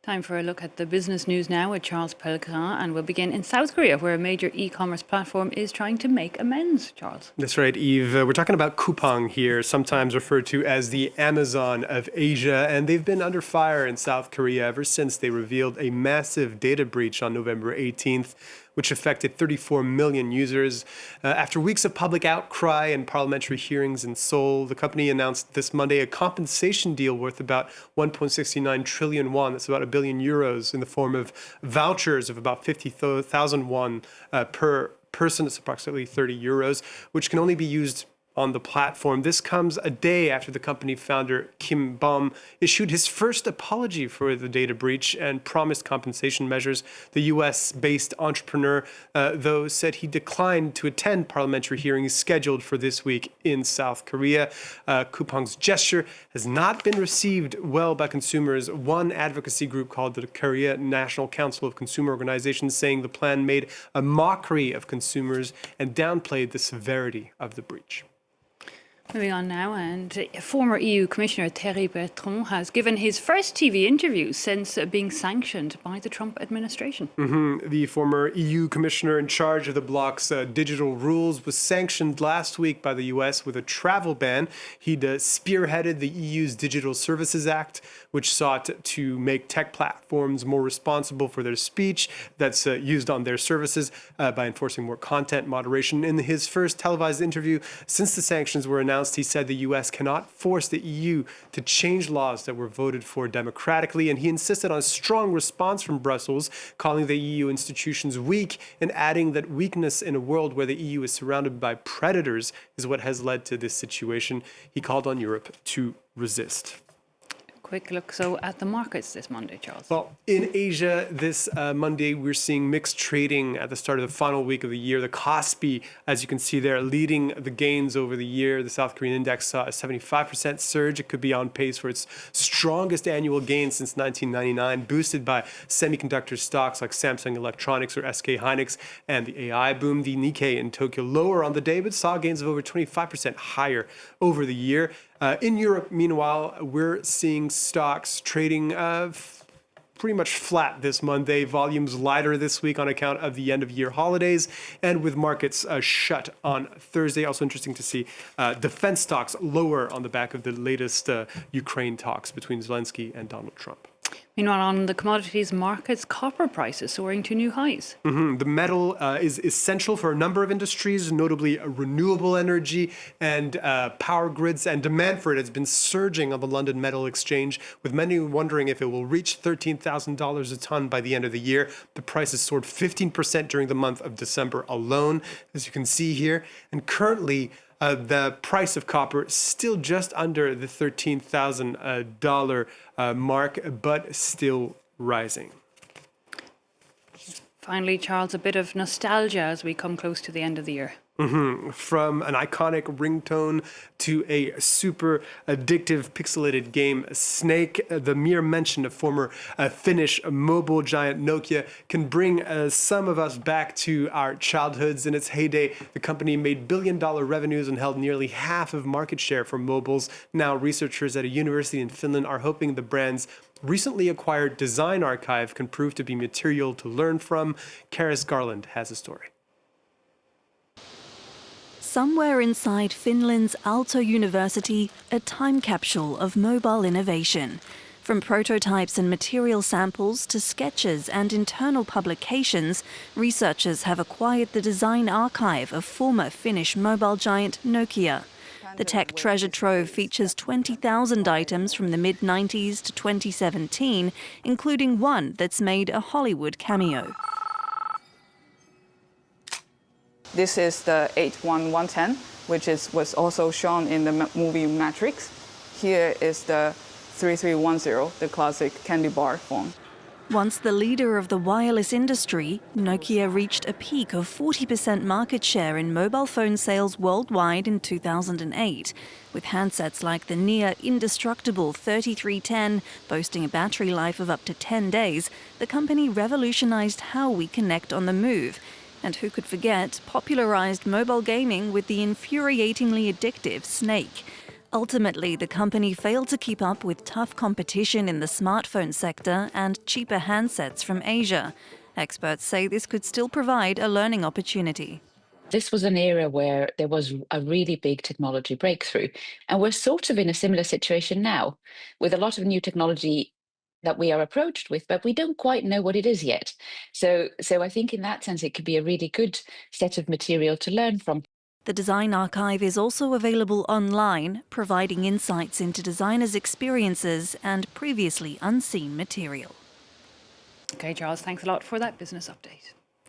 Time for a look at the business news now with Charles Pellegrin, and we'll begin in South Korea, where a major e-commerce platform is trying to make amends. Charles. That's right, Eve. We're talking about Coupang here, sometimes referred to as the Amazon of Asia, and they've been under fire in South Korea ever since they revealed a massive data breach on November 18th, which affected 34 million users. After weeks of public outcry and parliamentary hearings in Seoul, the company announced this Monday a compensation deal worth about 1.69 trillion won, that's about €1 billion, in the form of vouchers of about 50,000 won per person. It's approximately €30, which can only be used on the platform. This comes a day after the company founder Kim Bum issued his first apology for the data breach and promised compensation measures. The US-based entrepreneur, though, said he declined to attend parliamentary hearings scheduled for this week in South Korea. Coupang's gesture has not been received well by consumers. One advocacy group called the Korea National Council of Consumer Organizations, saying the plan made a mockery of consumers and downplayed the severity of the breach. Moving on now, and former EU Commissioner Thierry Breton has given his first TV interview since being sanctioned by the Trump administration. The former EU Commissioner in charge of the bloc's digital rules was sanctioned last week by the US with a travel ban. He'd spearheaded the EU's Digital Services Act, which sought to make tech platforms more responsible for their speech that's used on their services by enforcing more content moderation. In his first televised interview since the sanctions were announced, he said the U.S. cannot force the EU to change laws that were voted for democratically, and he insisted on a strong response from Brussels, calling the EU institutions weak and adding that weakness in a world where the EU is surrounded by predators is what has led to this situation. He called on Europe to resist. Quick look at the markets this Monday, Charles. Well, in Asia this Monday, we're seeing mixed trading at the start of the final week of the year. The Kospi, as you can see there, leading the gains over the year. The South Korean index saw a 75% surge. It could be on pace for its strongest annual gain since 1999, boosted by semiconductor stocks like Samsung Electronics or SK Hynix and the AI boom. The Nikkei in Tokyo lower on the day, but saw gains of over 25% higher over the year. In Europe, meanwhile, we're seeing stocks trading pretty much flat this Monday. Volumes lighter this week on account of the end-of-year holidays, and with markets shut on Thursday. Also interesting to see defense stocks lower on the back of the latest Ukraine talks between Zelensky and Donald Trump. Meanwhile, on the commodities markets, copper prices soaring to new highs. The metal is essential for a number of industries, notably renewable energy and power grids, and demand for it has been surging on the London Metal Exchange, with many wondering if it will reach $13,000 a ton by the end of the year. The price has soared 15% during the month of December alone, as you can see here, and currently the price of copper is still just under the $13,000 mark, but still rising. Finally, Charles, a bit of nostalgia as we come close to the end of the year. From an iconic ringtone to a super addictive pixelated game, Snake, the mere mention of former Finnish mobile giant Nokia can bring some of us back to our childhoods. In its heyday, the company made billion-dollar revenues and held nearly half of market share for mobiles. Now, researchers at a university in Finland are hoping the brand's recently acquired design archive can prove to be material to learn from. Karis Garland has a story. Somewhere inside Finland's Aalto University, a time capsule of mobile innovation. From prototypes and material samples to sketches and internal publications, researchers have acquired the design archive of former Finnish mobile giant Nokia. The tech treasure trove features 20,000 items from the mid-90s to 2017, including one that's made a Hollywood cameo. This is the 81110, which was also shown in the movie Matrix. Here is the 3310, the classic candy bar phone. Once the leader of the wireless industry, Nokia reached a peak of 40% market share in mobile phone sales worldwide in 2008, with handsets like the near indestructible 3310 boasting a battery life of up to 10 days. The company revolutionized how we connect on the move. And who could forget, popularized mobile gaming with the infuriatingly addictive Snake. Ultimately, the company failed to keep up with tough competition in the smartphone sector and cheaper handsets from Asia. Experts say this could still provide a learning opportunity. This was an era where there was a really big technology breakthrough. And we're sort of in a similar situation now, with a lot of new technology that we are approached with, but we don't quite know what it is yet. So I think in that sense, it could be a really good set of material to learn from. The Design Archive is also available online, providing insights into designers' experiences and previously unseen material. Okay, Charles, thanks a lot for that business update.